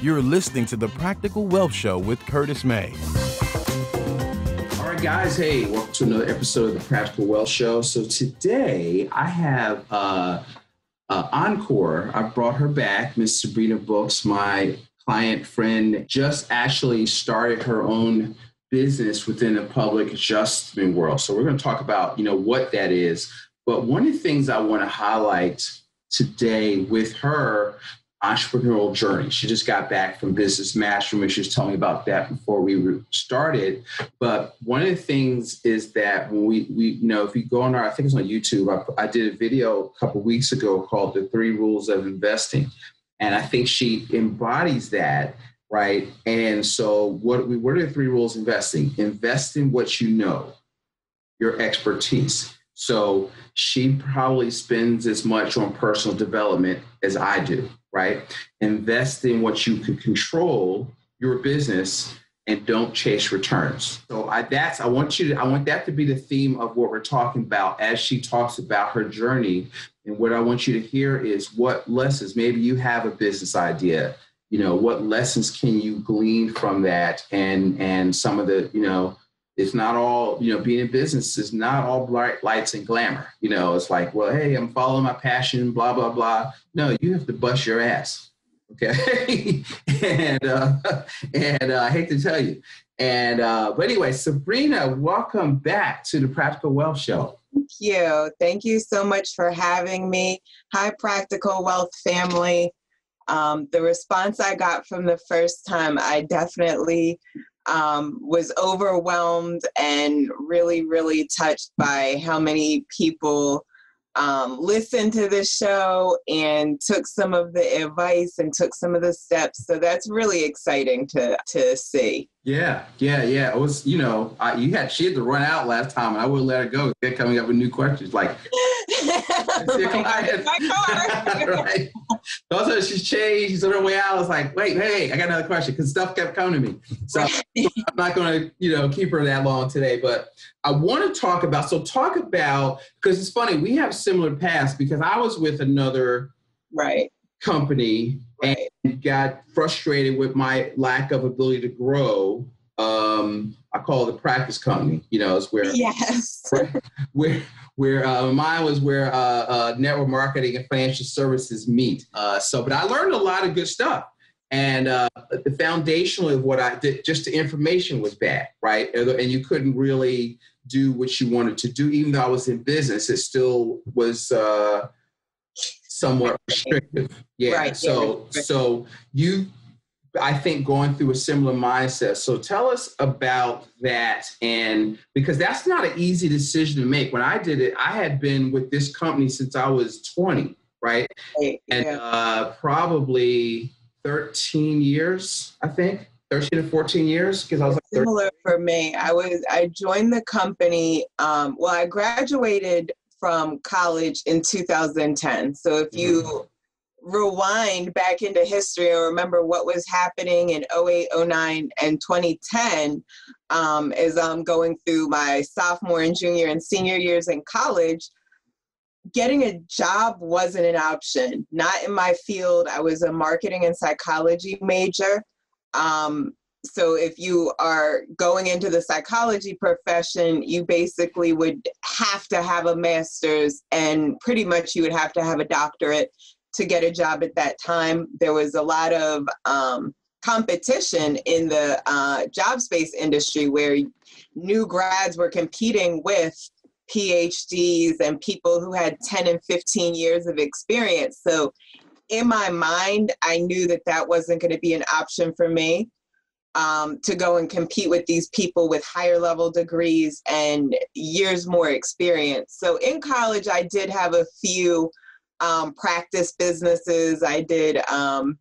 You're listening to The Practical Wealth Show with Curtis May. All right, guys. Hey, welcome to another episode of The Practical Wealth Show. So today I have Encore. I brought her back, Miss Sabrina Brooks, my client friend, just actually started her own business within the public adjustment world. So we're going to talk about, what that is. But one of the things I want to highlight today with her entrepreneurial journey. She just got back from Business Mastery, and she was telling me about that before we started. But one of the things is that when we if you go on I think it's on YouTube, I did a video a couple of weeks ago called The 3 Rules of Investing. And I think she embodies that, right? And so what are the 3 rules of investing? Invest in what you know, your expertise. So she probably spends as much on personal development as I do, right? Invest in what you can control, your business, and don't chase returns. So I want that to be the theme of what we're talking about as she talks about her journey. And what I want you to hear is what lessons, maybe you have a business idea, what lessons can you glean from that? And some of the, it's not all, being in business is not all bright lights and glamour. It's like, well, hey, I'm following my passion, blah, blah, blah. No, you have to bust your ass. Okay. and I hate to tell you. But anyway, Sabrina, welcome back to the Practical Wealth Show. Thank you. Thank you so much for having me. Hi, Practical Wealth family. The response I got from the first time, I definitely was overwhelmed and really, really touched by how many people listened to the show and took some of the advice and took some of the steps. So that's really exciting to see. Yeah. It was, she had to run out last time, and I wouldn't let her go. They're coming up with new questions like, right. Also, she's changed. She's on her way out. I was like, wait, hey, I got another question because stuff kept coming to me. So I'm not going to, keep her that long today. But I want to talk about, because it's funny, we have similar paths because I was with another company and got frustrated with my lack of ability to grow. I call it the practice company. It's where where mine was where network marketing and financial services meet. But I learned a lot of good stuff. And the foundational of what I did, just the information was bad, right? And you couldn't really do what you wanted to do. Even though I was in business, it still was somewhat restrictive. Yeah. Right. So you, I think, going through a similar mindset. So tell us about that. And because that's not an easy decision to make. When I did it, I had been with this company since I was 20, right? And probably 13 years, I think. 13 to 14 years, because I was like similar for me. I joined the company. I graduated from college in 2010. So if you rewind back into history and remember what was happening in 08, 09, and 2010, as I'm going through my sophomore and junior and senior years in college, getting a job wasn't an option. Not in my field. I was a marketing and psychology major. So if you are going into the psychology profession, you basically would have to have a master's and pretty much you would have to have a doctorate to get a job at that time. There was a lot of competition in the job space industry where new grads were competing with PhDs and people who had 10 and 15 years of experience. So in my mind, I knew that wasn't going to be an option for me to go and compete with these people with higher level degrees and years more experience. So in college, I did have a few practice businesses. I did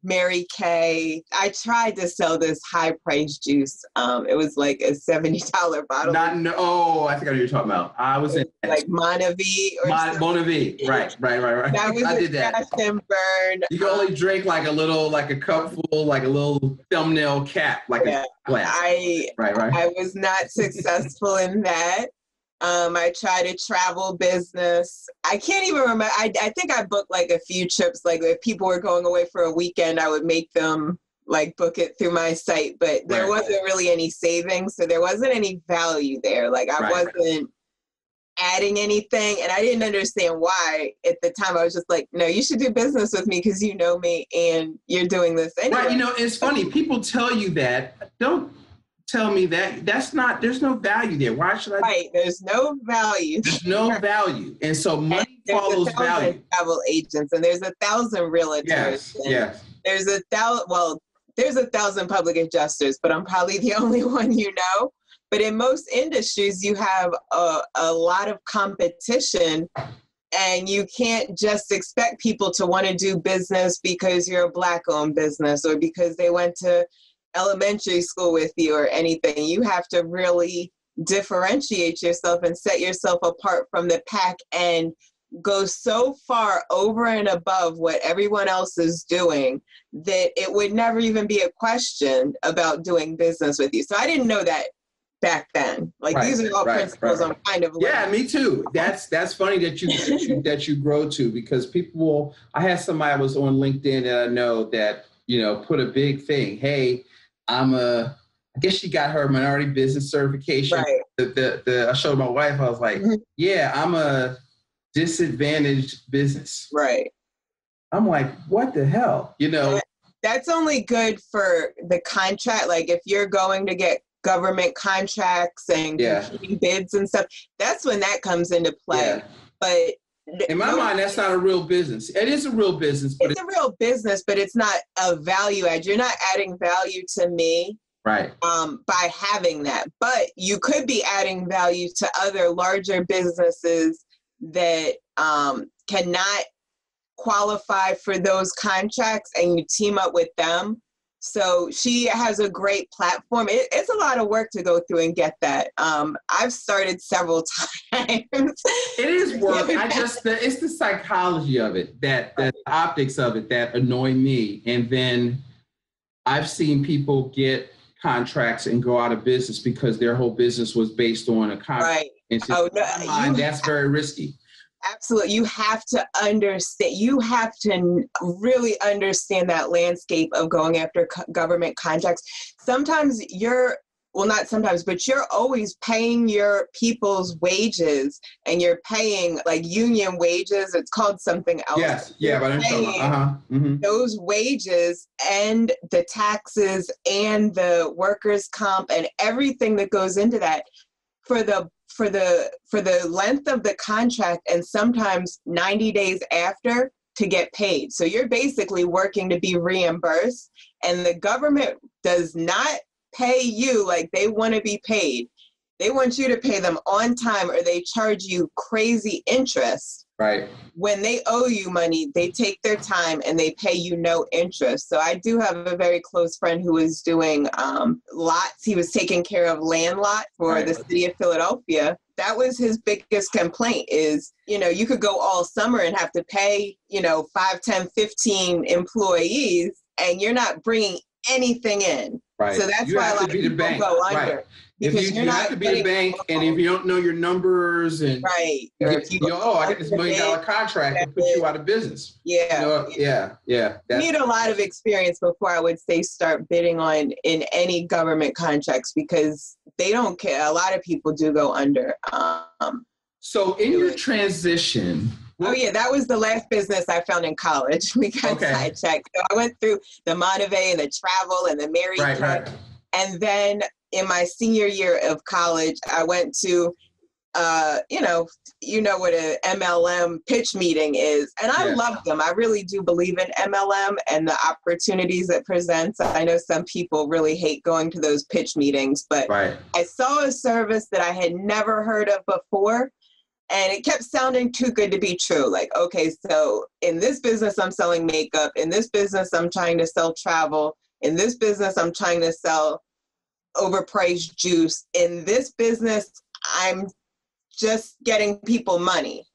Mary Kay. I tried to sell this high price juice. It was like a $70 bottle. I think I know what you're talking about. I was in like Monavie or Monavie. Right. That was I did that. Crash and burn. You can only drink like a cup full, like a little thumbnail cap, like a glass. I was not successful in that. I tried a travel business. I can't even remember. I think I booked like a few trips. Like if people were going away for a weekend, I would make them like book it through my site, but there wasn't really any savings. So there wasn't any value there. Like I wasn't adding anything, and I didn't understand why at the time. I was just like, no, you should do business with me because you know me and you're doing this anyway. Right. You know, it's funny. People tell you that. Don't tell me that. That's not, there's no value there. Why should I? Right. There's no value. There's no value. And so money follows value. Travel agents, and there's 1,000 realtors. Yes. There's 1,000 public adjusters, but I'm probably the only one you know. But in most industries, you have a lot of competition, and you can't just expect people to want to do business because you're a Black-owned business or because they went to elementary school with you or anything. You have to really differentiate yourself and set yourself apart from the pack and go so far over and above what everyone else is doing that it would never even be a question about doing business with you. So I didn't know that back then. Like these are all principles I'm kind of learning. Yeah, me too. That's funny that you grow to, because people will, I had somebody that was on LinkedIn that I know that, you know, put a big thing. Hey, I guess she got her minority business certification. Right. I showed my wife, I was like, yeah, I'm a disadvantaged business. Right. I'm like, what the hell? You know? That's only good for the contract. Like if you're going to get government contracts and competing bids and stuff, that's when that comes into play. Yeah. But in my mind, that's not a real business. It is a real business. But it's a real business, but it's not a value add. You're not adding value to me by having that. But you could be adding value to other larger businesses that cannot qualify for those contracts, and you team up with them. So she has a great platform. It's a lot of work to go through and get that. I've started several times. It is work. It's the psychology of it, the optics of it that annoy me. And then I've seen people get contracts and go out of business because their whole business was based on a contract. Right. And so that's very risky. Absolutely. You have to understand, you have to really understand that landscape of going after government contracts. Sometimes not sometimes, but you're always paying your people's wages, and you're paying like union wages. It's called something else. Yes. Yeah. But I'm paying those wages and the taxes and the workers' comp and everything that goes into that for the length of the contract, and sometimes 90 days after to get paid. So you're basically working to be reimbursed, and the government does not pay you like they want to be paid. They want you to pay them on time, or they charge you crazy interest. Right. When they owe you money, they take their time and they pay you no interest. So I do have a very close friend who was doing lots. He was taking care of land lots for the city of Philadelphia. That was his biggest complaint is, you could go all summer and have to pay, 5, 10, 15 employees, and you're not bringing anything in. Right. So that's why a lot of people go under. Right. If you have to be the bank, and if you don't know your numbers, and I get this $1 million contract and put you out of business. Yeah. Yeah. You need a lot of experience before I would say start bidding in any government contracts, because they don't care. A lot of people do go under. So in your transition. That was the last business I found in college. We got sidetracked. So I went through the Monterey and the travel and the Mary Kay. Right. And then in my senior year of college, I went to, what an MLM pitch meeting is. And I love them. I really do believe in MLM and the opportunities it presents. I know some people really hate going to those pitch meetings, but I saw a service that I had never heard of before. And it kept sounding too good to be true. Like, okay, so in this business, I'm selling makeup. In this business, I'm trying to sell travel. In this business, I'm trying to sell overpriced juice. In this business, I'm just getting people money.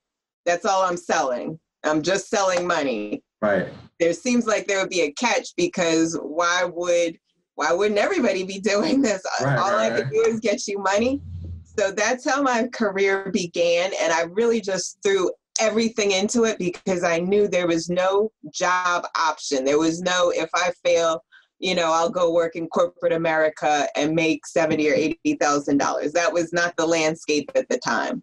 That's all I'm selling. I'm just selling money. Right. There seems like there would be a catch, because why wouldn't everybody be doing this? All I can do is get you money. So that's how my career began. And I really just threw everything into it because I knew there was no job option. There was no, if I fail, I'll go work in corporate America and make $70,000 or $80,000. That was not the landscape at the time.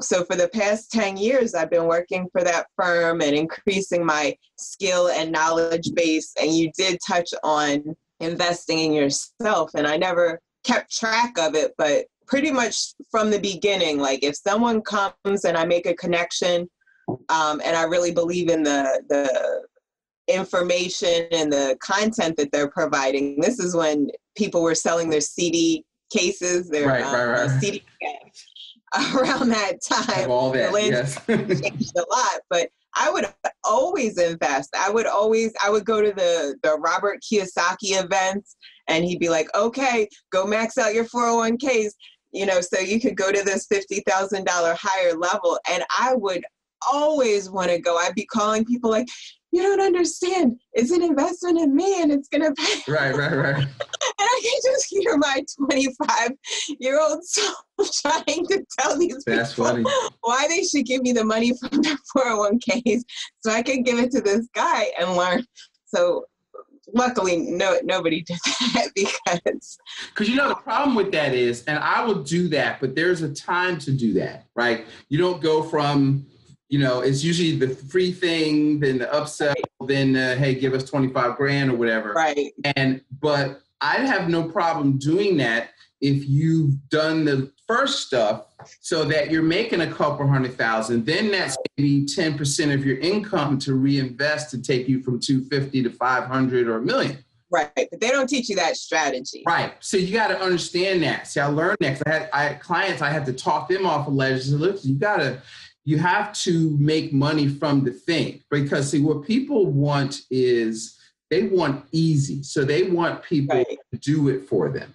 So for the past 10 years, I've been working for that firm and increasing my skill and knowledge base. And you did touch on investing in yourself. And I never kept track of it, but pretty much from the beginning, like if someone comes and I make a connection, and I really believe in the information and the content that they're providing. This is when people were selling their CD cases, their CD around that time. All that, yes. Changed a lot, but I would always invest. I would go to the Robert Kiyosaki events, and he'd be like, okay, go max out your 401ks, so you could go to this $50,000 higher level. And I would always want to go. I'd be calling people like, you don't understand. It's an investment in me and it's going to pay. Right. And I can just hear my 25-year-old self trying to tell these people why they should give me the money from their 401ks so I can give it to this guy and learn. So luckily, nobody did that because the problem with that is, and I will do that, but there's a time to do that, right? You don't go from, it's usually the free thing, then the upsell, then hey, give us 25 grand or whatever. Right. But I'd have no problem doing that if you've done the first stuff so that you're making a couple $100,000, then that's maybe 10% of your income to reinvest to take you from 250 to 500 or $1 million. Right. But they don't teach you that strategy. Right. So you got to understand that. See, I learned that. I had clients, I had to talk them off of ledges. Listen, you have to make money from the thing, because see, what people want is they want easy. So they want people to do it for them.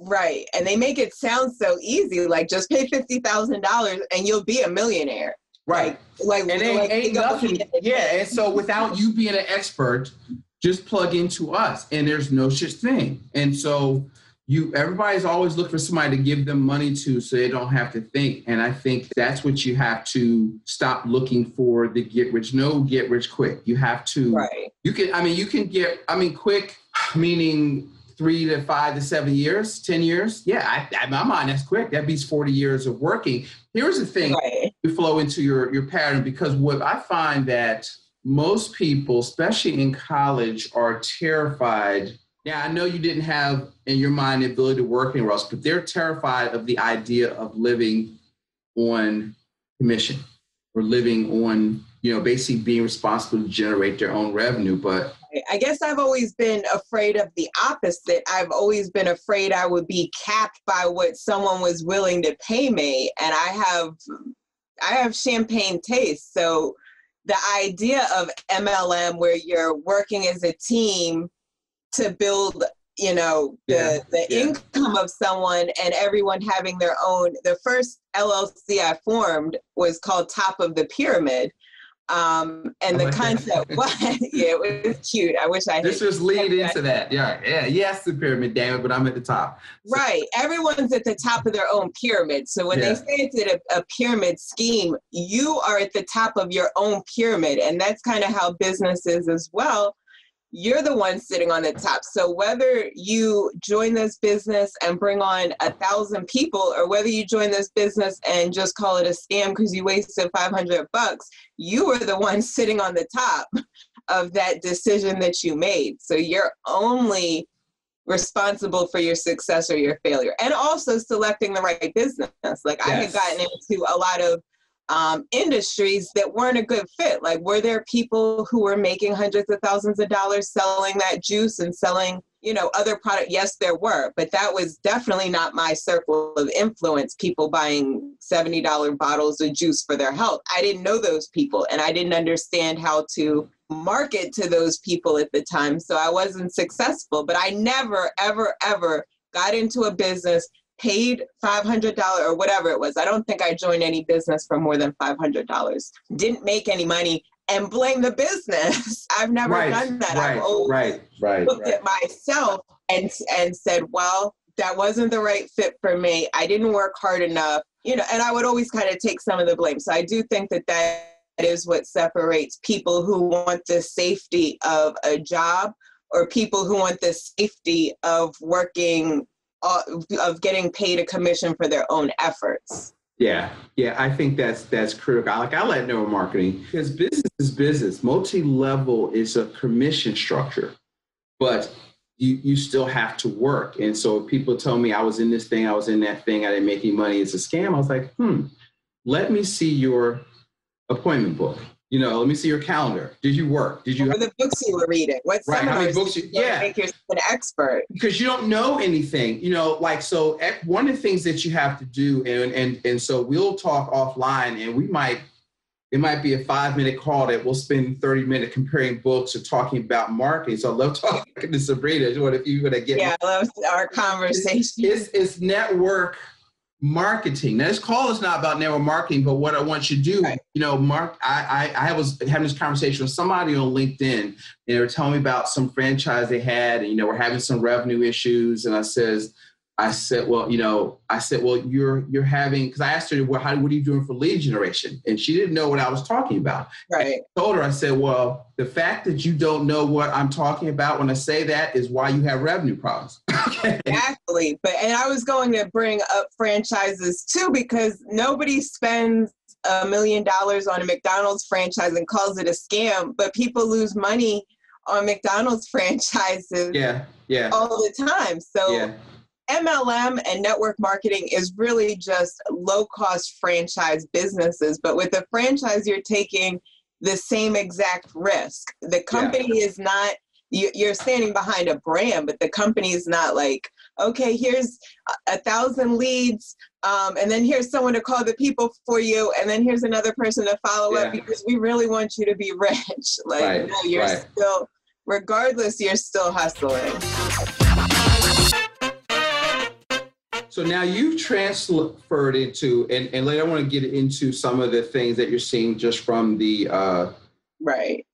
Right. And they make it sound so easy, like just pay $50,000 and you'll be a millionaire. Right. And ain't nothing. Yeah. And so without you being an expert, just plug into us, and there's no such thing. And so everybody's always looking for somebody to give them money to so they don't have to think. And I think that's what you have to stop looking for, the get rich quick. You have to, you can get quick, meaning 3 to 5 to 7 years, 10 years. Yeah, in my mind, that's quick. That beats 40 years of working. Here's the thing, you flow into your pattern, because what I find that most people, especially in college, are terrified. Yeah, I know you didn't have in your mind the ability to work anywhere else, but they're terrified of the idea of living on commission or living on, basically being responsible to generate their own revenue. But I guess I've always been afraid of the opposite. I've always been afraid I would be capped by what someone was willing to pay me. And I have champagne taste. So the idea of MLM, where you're working as a team to build, the income of someone, and everyone having their own. The first LLC I formed was called Top of the Pyramid. And the concept was, it was cute. I wish I had. This was lead into that. Yeah. Yes, the pyramid, damn it, but I'm at the top. So. Right. Everyone's at the top of their own pyramid. So when they say it's a pyramid scheme, you are at the top of your own pyramid. And that's kind of how business is as well. You're the one sitting on the top. So whether you join this business and bring on 1,000 people, or whether you join this business and just call it a scam because you wasted $500, you are the one sitting on the top of that decision that you made. So you're only responsible for your success or your failure, and also selecting the right business. Like I had gotten into a lot of industries that weren't a good fit. Like, were there people who were making hundreds of thousands of dollars selling that juice and selling, other product? Yes, there were, but that was definitely not my circle of influence. People buying $70 bottles of juice for their health. I didn't know those people, and I didn't understand how to market to those people at the time. So I wasn't successful, but I never, ever, ever got into a business, paid $500 or whatever it was. I don't think I joined any business for more than $500. Didn't make any money and blame the business. I've never done that. I've always looked at myself and said, well, that wasn't the right fit for me. I didn't work hard enough, and I would always kind of take some of the blame. So I do think that is what separates people who want the safety of a job or people who want the safety of working, of getting paid a commission for their own efforts. Yeah, I think that's critical. I like network marketing because business is business. Multi-level is a commission structure, but you still have to work. And so if people tell me I was in this thing, I was in that thing, I didn't make any money, it's a scam, I was like, let me see your appointment book. Let me see your calendar. Did you work? Did you? Or the books you were reading? What right? seminars How many books? Make yourself an expert? Because you don't know anything. So one of the things that you have to do, and so we'll talk offline, and it might be a 5-minute call that we'll spend 30 minutes comparing books or talking about marketing. So I love talking to Sabrina. If you want to get I love our conversation. It's network marketing. Now, this call is not about network marketing, but what I want you to do, right. Mark, I was having this conversation with somebody on LinkedIn, and they were telling me about some franchise they had, and, we're having some revenue issues. And I said, well, you're having, because I asked her, well, what are you doing for lead generation? And she didn't know what I was talking about. Right. I told her, I said, well, the fact that you don't know what I'm talking about when I say that is why you have revenue problems. Exactly. And I was going to bring up franchises too, because nobody spends $1 million on a McDonald's franchise and calls it a scam, but people lose money on McDonald's franchises all the time. So MLM and network marketing is really just low-cost franchise businesses. But with a franchise, you're taking the same exact risk. The company is not, you're standing behind a brand, but the company is not like, okay, here's 1,000 leads, and then here's someone to call the people for you, and then here's another person to follow up because we really want you to be rich. You're still, regardless, you're still hustling. So now you've transferred into, and later I want to get into some of the things that you're seeing just from the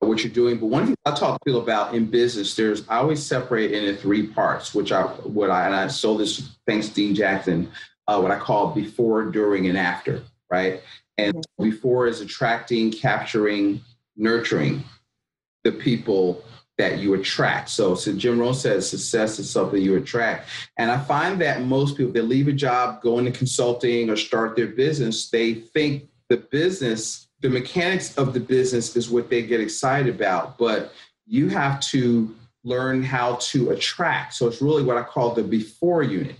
what you're doing. But one thing I talk to people about in business, I always separate into 3 parts, and I sold this thanks to Dean Jackson, what I call before, during, and after, right? And before is attracting, capturing, nurturing the people that you attract. So Jim Rohn says success is something you attract. And I find that most people, they leave a job, go into consulting or start their business, they think the mechanics of the business is what they get excited about, but you have to learn how to attract. So it's really what I call the before unit,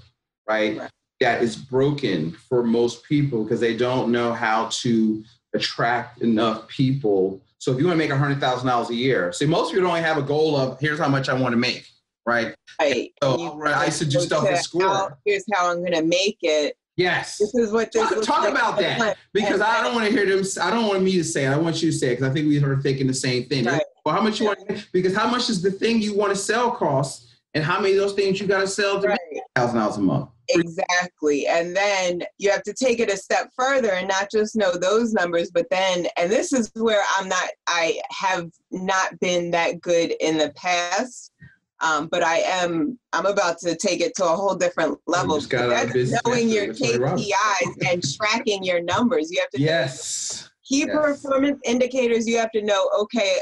right? That is broken for most people because they don't know how to attract enough people. So if you want to make $100,000 a year, see, most people don't have a goal of here's how much I want to make, right? Right. So I used to do stuff with score. Here's how I'm going to make it. Yes. This is what this talk about that, because I don't want to hear them. I don't want me to say it. I want you to say it because I think we are thinking the same thing. Right. Well, how much you want? Because how much is the thing you want to sell cost, and how many of those things you got to sell to make $1,000 a month? Exactly. And then you have to take it a step further and not just know those numbers, but then, and this is where I have not been that good in the past. But I'm about to take it to a whole different level. That's knowing your KPIs and tracking your numbers. You have to know key performance indicators. You have to know, okay,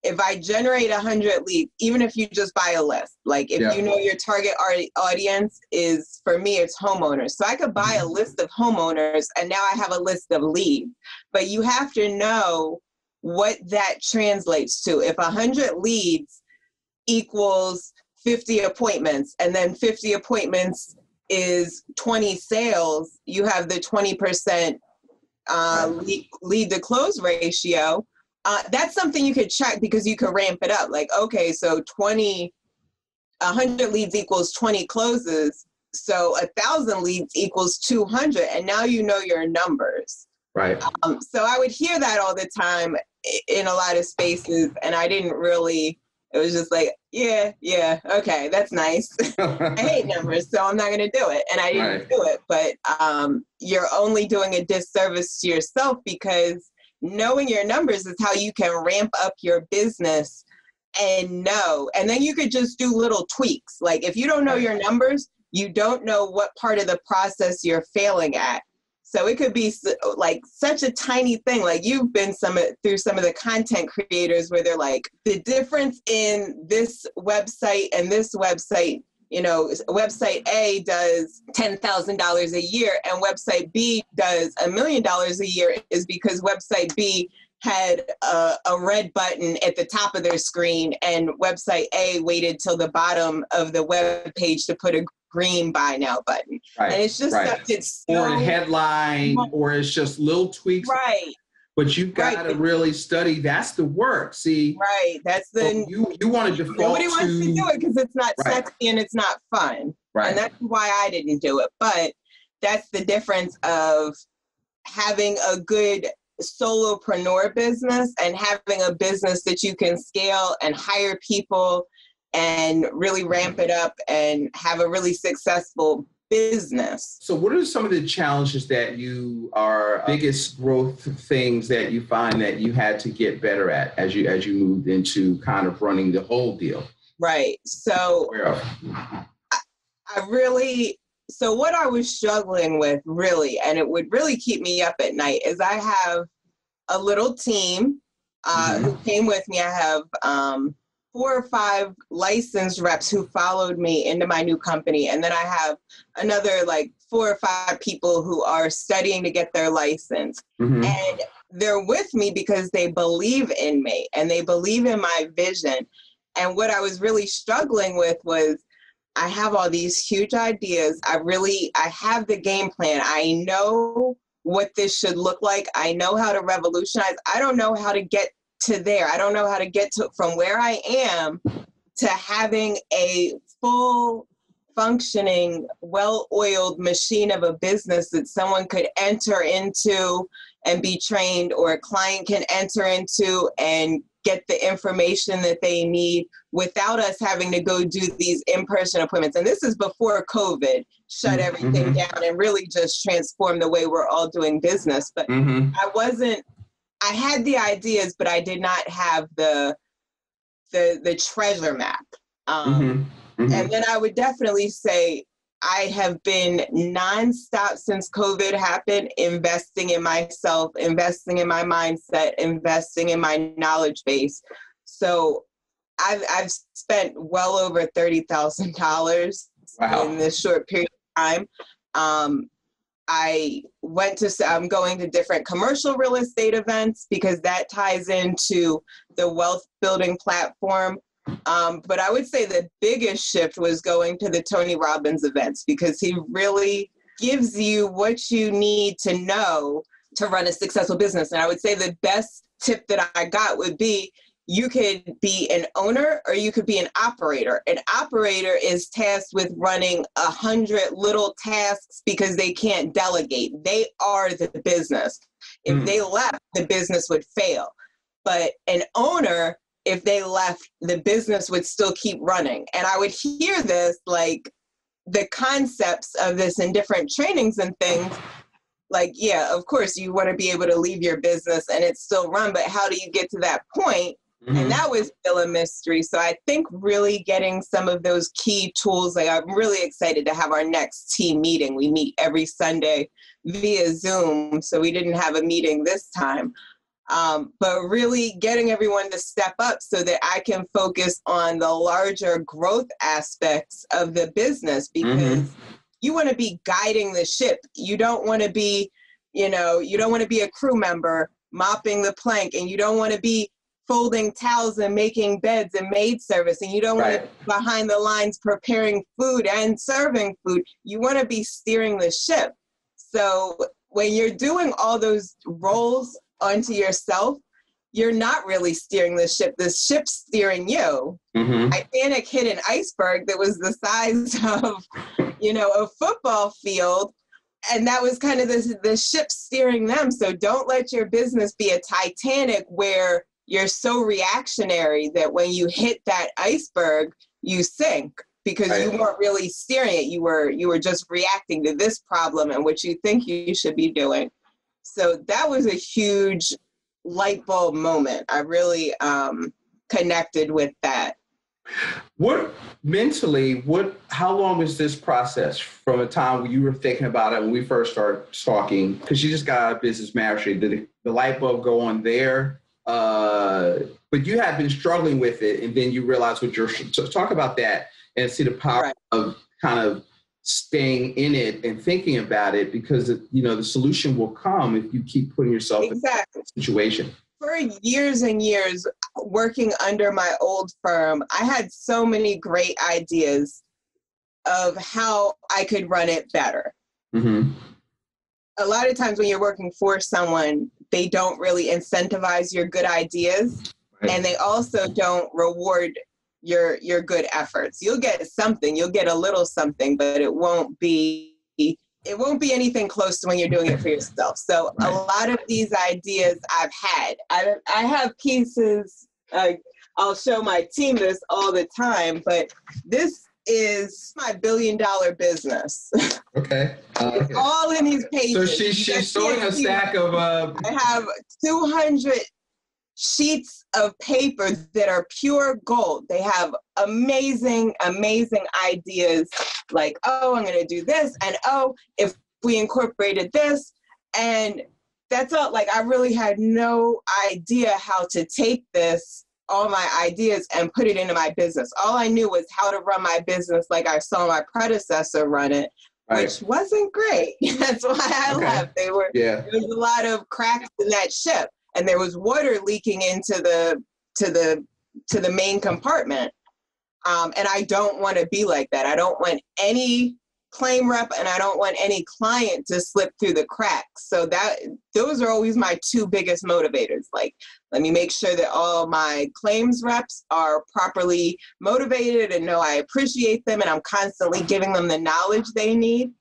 if I generate 100 leads, even if you just buy a list, like if you know your target audience is, for me, it's homeowners. So I could buy a list of homeowners and now I have a list of leads, but you have to know what that translates to. If 100 leads equals 50 appointments, and then 50 appointments is 20 sales, you have the 20% lead to close ratio. That's something you could check because you could ramp it up. Like, okay, so 100 leads equals 20 closes. So 1,000 leads equals 200. And now you know your numbers. Right. So I would hear that all the time in a lot of spaces. And I didn't really, it was just like, yeah, okay, that's nice. I hate numbers, so I'm not going to do it. And I didn't do it. But you're only doing a disservice to yourself because knowing your numbers is how you can ramp up your business and know. And then you could just do little tweaks. Like if you don't know your numbers, you don't know what part of the process you're failing at. So it could be like such a tiny thing. Like you've been through some of the content creators where they're like, the difference in this website and this website, you know, website A does $10,000 a year and website B does $1 million a year is because website B had a red button at the top of their screen and website A waited till the bottom of the web page to put a green buy now button. Right. And it's just such, it's so, or a headline, or it's just little tweaks. Right. But you've got to really study. That's the work. See, right. That's the you want to default. Nobody wants to do it because it's not sexy and it's not fun. Right. And that's why I didn't do it. But that's the difference of having a good solopreneur business and having a business that you can scale and hire people and really ramp it up and have a really successful business. So what are some of the challenges that you are biggest growth things that you find that you had to get better at as you moved into kind of running the whole deal? Right. So so what I was struggling with really, and it would really keep me up at night, is I have a little team who came with me. I have 4 or 5 licensed reps who followed me into my new company. And then I have another like 4 or 5 people who are studying to get their license. And they're with me because they believe in me and they believe in my vision. And what I was really struggling with was I have all these huge ideas. I have the game plan. I know what this should look like. I know how to revolutionize. I don't know how to get to there. I don't know how to get to from where I am to having a full functioning, well-oiled machine of a business that someone could enter into and be trained, or a client can enter into and get the information that they need without us having to go do these in-person appointments. And this is before COVID shut everything down and really just transformed the way we're all doing business. But I had the ideas, but I did not have the treasure map. And then I would definitely say I have been nonstop since COVID happened, investing in myself, investing in my mindset, investing in my knowledge base. So I've spent well over $30,000 in this short period of time. I'm going to different commercial real estate events because that ties into the wealth building platform. But I would say the biggest shift was going to the Tony Robbins events because he really gives you what you need to know to run a successful business. And I would say the best tip that I got would be you could be an owner or you could be an operator. An operator is tasked with running 100 little tasks because they can't delegate. They are the business. If they left, the business would fail. But an owner, if they left, the business would still keep running. And I would hear this, like the concepts of this in different trainings and things. Like, yeah, of course you want to be able to leave your business and it's still run, but how do you get to that point? And that was still a mystery. So I think really getting some of those key tools, like I'm really excited to have our next team meeting. We meet every Sunday via Zoom. So we didn't have a meeting this time. But really getting everyone to step up so that I can focus on the larger growth aspects of the business, because you want to be guiding the ship. You don't want to be, you don't want to be a crew member mopping the plank, and you don't want to be folding towels and making beds and maid service, and you don't want to be behind the lines preparing food and serving food. You want to be steering the ship. So when you're doing all those roles onto yourself, you're not really steering the ship. The ship's steering you. Titanic hit an iceberg that was the size of, a football field. And that was kind of the ship steering them. So don't let your business be a Titanic where you're so reactionary that when you hit that iceberg, you sink because you weren't really steering it. You were just reacting to this problem and what you think you should be doing. So that was a huge light bulb moment. I really connected with that. What mentally, how long was this process from the time when you were thinking about it when we first started talking? Because you just got out of business mastery. Did the light bulb go on there? But you have been struggling with it, and then you realize what you're. So talk about that and see the power of kind of staying in it and thinking about it, because the solution will come if you keep putting yourself in that situation. For years and years working under my old firm, I had so many great ideas of how I could run it better. Mm-hmm. A lot of times when you're working for someone, they don't really incentivize your good ideas, and they also don't reward your good efforts. You'll get something, you'll get a little something, but it won't be anything close to when you're doing it for yourself. So a lot of these ideas I have pieces, I'll show my team this all the time, but this is my $1 billion business. Okay. It's all in these pages. So she's showing a stack of... I have 200 sheets of paper that are pure gold. They have amazing, amazing ideas like, oh, I'm going to do this. And oh, if we incorporated this, and that's all. Like, I really had no idea how to take all my ideas and put it into my business. All I knew was how to run my business like I saw my predecessor run it, which wasn't great. That's why I left. There was a lot of cracks in that ship. And there was water leaking into the main compartment. And I don't want to be like that. I don't want any claim rep and I don't want any client to slip through the cracks. So those are always my two biggest motivators. Like, let me make sure that all my claims reps are properly motivated and know I appreciate them and I'm constantly giving them the knowledge they need.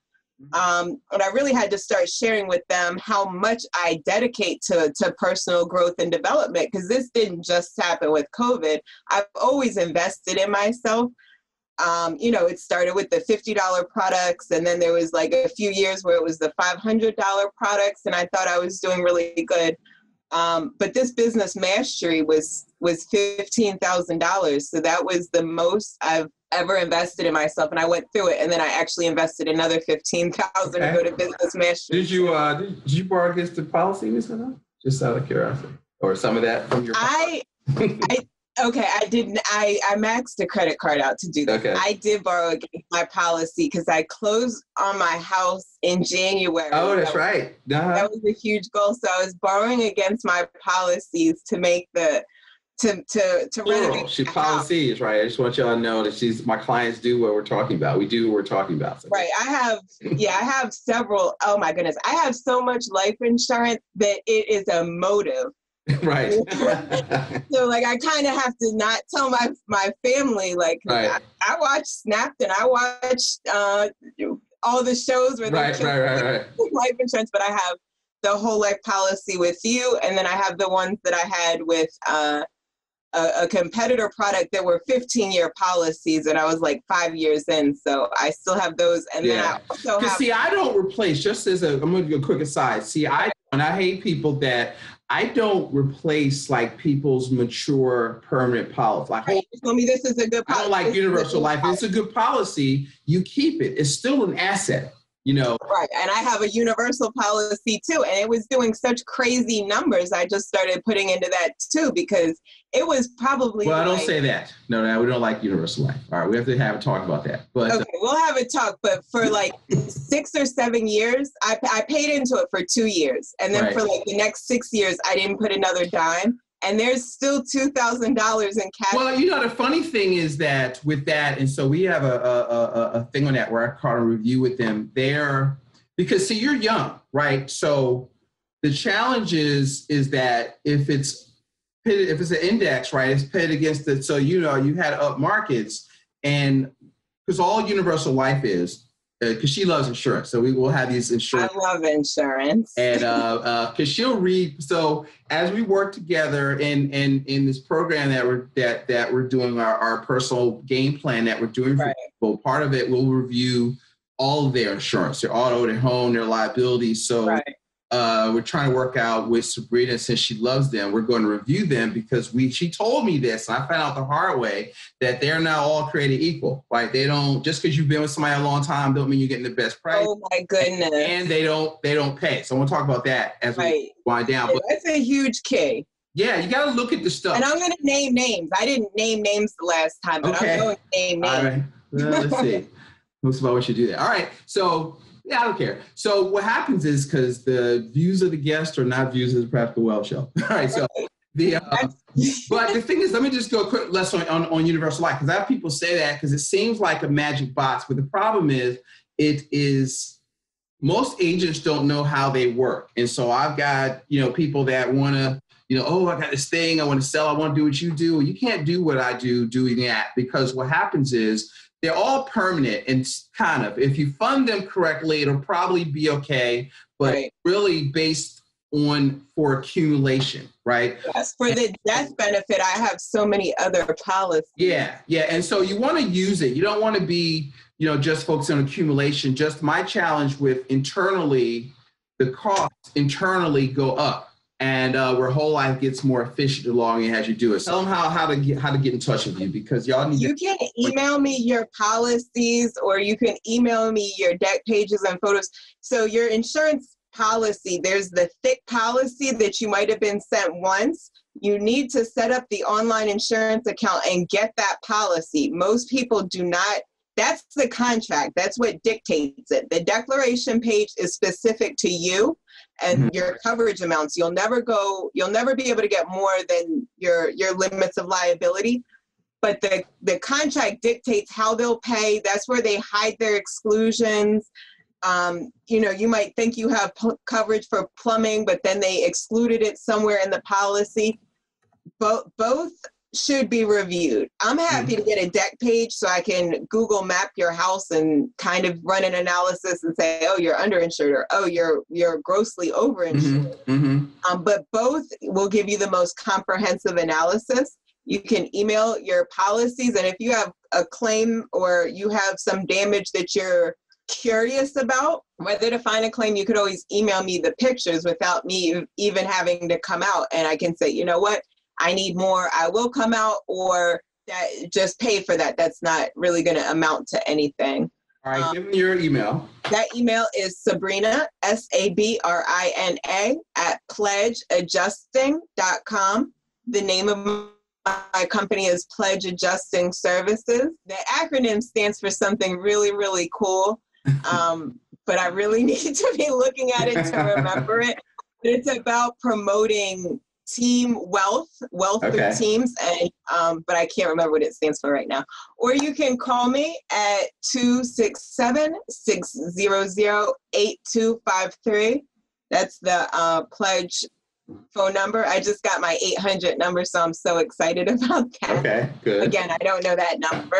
And I really had to start sharing with them how much I dedicate to personal growth and development, because this didn't just happen with COVID. I've always invested in myself. It started with the $50 products, and then there was like a few years where it was the $500 products, and I thought I was doing really good. But this business mastery was $15,000. So that was the most I've ever invested in myself. And I went through it, and then I actually invested another $15,000 to go to business mastery. Did you borrow against the policy, Ms. Hannah? Just out of curiosity, or some of that from your? I didn't. I maxed a credit card out to do that. Okay. I did borrow against my policy because I closed on my house in January. Oh, that's right. Uh-huh. That was a huge goal. So I was borrowing against my policies to make to renovate. She policies, right? I just want y'all to know that my clients do what we're talking about. We do what we're talking about. So. Right. I have several. Oh my goodness. I have so much life insurance that it is a motive. Right. So like I kind of have to not tell my family, like I watch Snapped and I watch all the shows where they life insurance, but I have the whole life policy with you, and then I have the ones that I had with a competitor product that were 15-year policies, and I was like 5 years in, so I still have those. And then I also have. See, I don't replace. Just as I'm going to do a quick aside. See, I hate people that. I don't replace like people's mature permanent policy. Like, you told me this is a good policy. I don't like universal life. It's a good policy. You keep it. It's still an asset, Right. And I have a universal policy too. And it was doing such crazy numbers. I just started putting into that too, because it was probably. Well, I don't say that. No, we don't like universal life. All right. We have to have a talk about that. But okay, we'll have a talk. But for like 6 or 7 years, I paid into it for 2 years. And then for like the next 6 years, I didn't put another dime. And there's still $2,000 in cash. Well, the funny thing is that with that, and so we have a thing on that where I caught a review with them there, because see, you're young, right? So the challenge is that if it's an index, right, it's pitted against it. So you had up markets, and because all universal life is. Because she loves insurance, so we will have these insurance. I love insurance, and because she'll read. So as we work together in this program that we're doing our personal game plan that we're doing for people, part of it we'll review all of their insurance, their auto, their home, their liability. So we're trying to work out with Sabrina, since she loves them, we're going to review them because she told me this, and I found out the hard way that they're not all created equal. Like, they don't, just because you've been with somebody a long time don't mean you're getting the best price. Oh my goodness. And they don't pay. So I want to talk about that as we wind down. But that's a huge key. Yeah, you got to look at the stuff. And I'm going to name names. I didn't name names the last time, but I'm going to name names. All right. Well, let's see. Most of all, we should do that. All right. So, yeah, I don't care. So what happens is, because the views of the guest are not views of the Practical Wealth Show. All right. So but the thing is, let me just go a quick lesson on universal life, because I have people say that because it seems like a magic box. But the problem is most agents don't know how they work. And so I've got, people that want to, I got this thing I want to sell. I want to do what you do. You can't do what I do doing that, because what happens is they're all permanent, and kind of, if you fund them correctly, it'll probably be okay, but really based on for accumulation, right? Yes, for the death benefit, I have so many other policies. Yeah. And so you want to use it. You don't want to be, just focused on accumulation. Just my challenge with internally, the costs internally go up. And where whole life gets more efficient the longer as you do it. Tell them how to get in touch with you, because y'all need. You can email me your policies, or you can email me your deck pages and photos. So your insurance policy, there's the thick policy that you might have been sent once. You need to set up the online insurance account and get that policy. Most people do not. That's the contract. That's what dictates it. The declaration page is specific to you and your coverage amounts. You'll never be able to get more than your limits of liability. But the contract dictates how they'll pay. That's where they hide their exclusions. You might think you have coverage for plumbing, but then they excluded it somewhere in the policy. Both should be reviewed. I'm happy to get a deck page so I can Google map your house and kind of run an analysis and say, oh, you're underinsured, or oh, you're grossly overinsured. But both will give you the most comprehensive analysis. You can email your policies, and if you have a claim or you have some damage that you're curious about whether to find a claim, you could always email me the pictures without me even having to come out, and I can say, you know what, I need more, I will come out, or that just pay for that. That's not really going to amount to anything. All right, give me your email. That email is Sabrina, Sabrina, at pledgeadjusting.com. The name of my company is Pledge Adjusting Services. The acronym stands for something really, really cool, but I really need to be looking at it to remember it. It's about promoting team wealth through teams, and but I can't remember what it stands for right now. Or you can call me at 267-600-8253. That's the Pledge phone number. I just got my 800 number, so I'm so excited about that. Okay, good. Again, I don't know that number.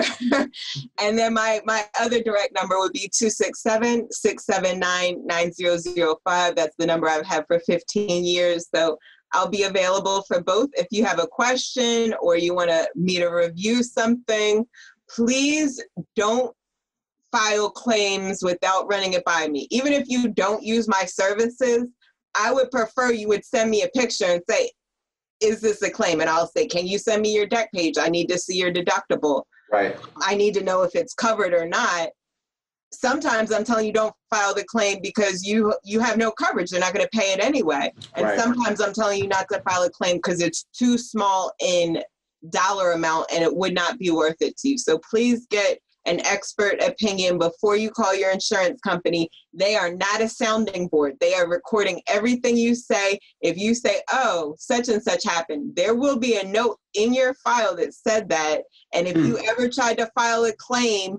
And then my other direct number would be 267-679-9005. That's the number I've had for 15 years. So I'll be available for both. If you have a question or you want me to review something, please don't file claims without running it by me. Even if you don't use my services, I would prefer you would send me a picture and say, is this a claim? And I'll say, can you send me your deck page? I need to see your deductible. Right. I need to know if it's covered or not. Sometimes I'm telling you don't file the claim because you have no coverage. They're not going to pay it anyway. And sometimes I'm telling you not to file a claim because it's too small in dollar amount and it would not be worth it to you. So please get an expert opinion before you call your insurance company. They are not a sounding board. They are recording everything you say. If you say, oh, such and such happened, there will be a note in your file that said that. And if you ever tried to file a claim,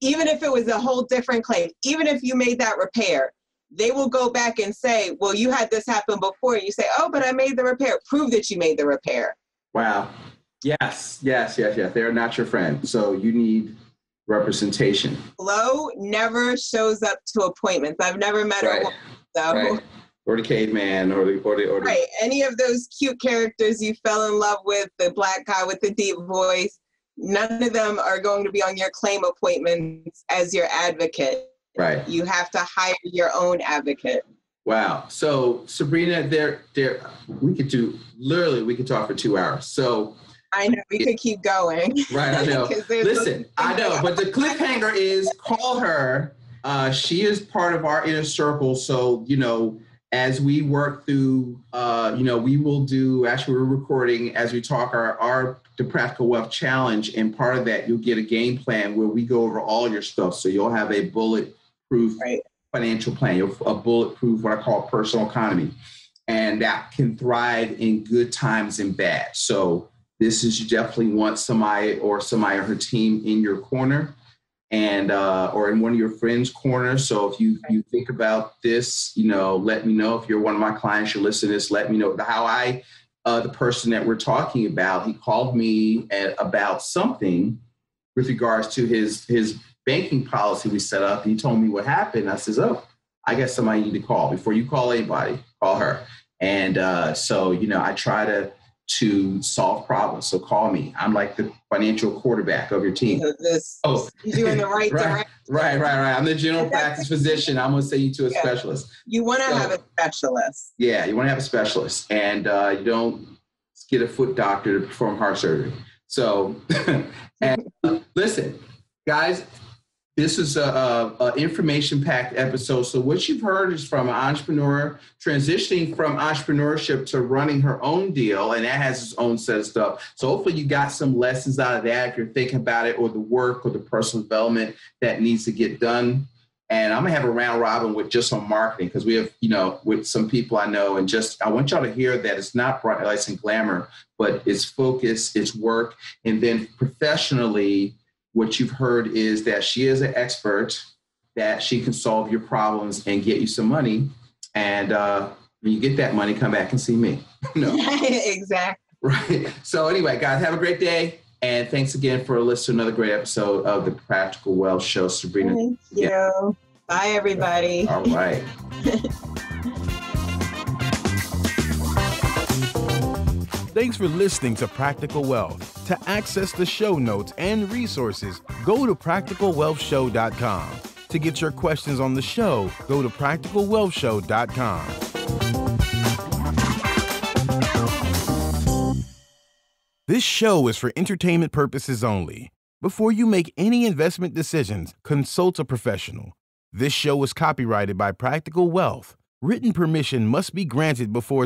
even if it was a whole different claim, even if you made that repair, they will go back and say, well, you had this happen before. And you say, oh, but I made the repair. Prove that you made the repair. Wow. Yes. They're not your friend. So you need representation. Flo never shows up to appointments. I've never met her once. So. Or the caveman or the Right. Any of those cute characters you fell in love with, the black guy with the deep voice, none of them are going to be on your claim appointments as your advocate. Right. You have to hire your own advocate. Wow. So Sabrina, we could talk for 2 hours. So I know we could keep going. Right, I know. Listen, I know, but the cliffhanger is call her. She is part of our inner circle. So, as we work through, we will do, actually we're recording as we talk the Practical Wealth Challenge. And part of that, you'll get a game plan where we go over all your stuff. So you'll have a bulletproof financial plan, a bulletproof, what I call personal economy. And that can thrive in good times and bad. So this is, you definitely want somebody or her team in your corner and or in one of your friends' corner. So if you think about this, let me know. If you're one of my clients, you listen to this, let me know how the person that we're talking about, he called me about something with regards to his banking policy we set up. He told me what happened. I says, oh, I got somebody you need to call. Before you call anybody, call her. And so I try to solve problems. So call me. I'm like the financial quarterback of your team. You're doing the right direction. Right. I'm the general practice physician. I'm going to send you to a specialist. You want to have a specialist. Yeah, you want to have a specialist. And you don't get a foot doctor to perform heart surgery. So, listen, guys, this is a information-packed episode. So what you've heard is from an entrepreneur transitioning from entrepreneurship to running her own deal, and that has its own set of stuff. So hopefully you got some lessons out of that if you're thinking about it, or the work or the personal development that needs to get done. And I'm going to have a round robin with just on marketing, because we have, with some people I know, and I want y'all to hear that it's not bright lights and glamour, but it's focus, it's work. And then professionally, what you've heard is that she is an expert, that she can solve your problems and get you some money. And when you get that money, come back and see me. No. Exactly. Right. So anyway, guys, have a great day. And thanks again for listening to another great episode of the Practical Wealth Show. Sabrina. Thank you. Bye, everybody. All right. Thanks for listening to Practical Wealth. To access the show notes and resources, go to practicalwealthshow.com. To get your questions on the show, go to practicalwealthshow.com. This show is for entertainment purposes only. Before you make any investment decisions, consult a professional. This show is copyrighted by Practical Wealth. Written permission must be granted before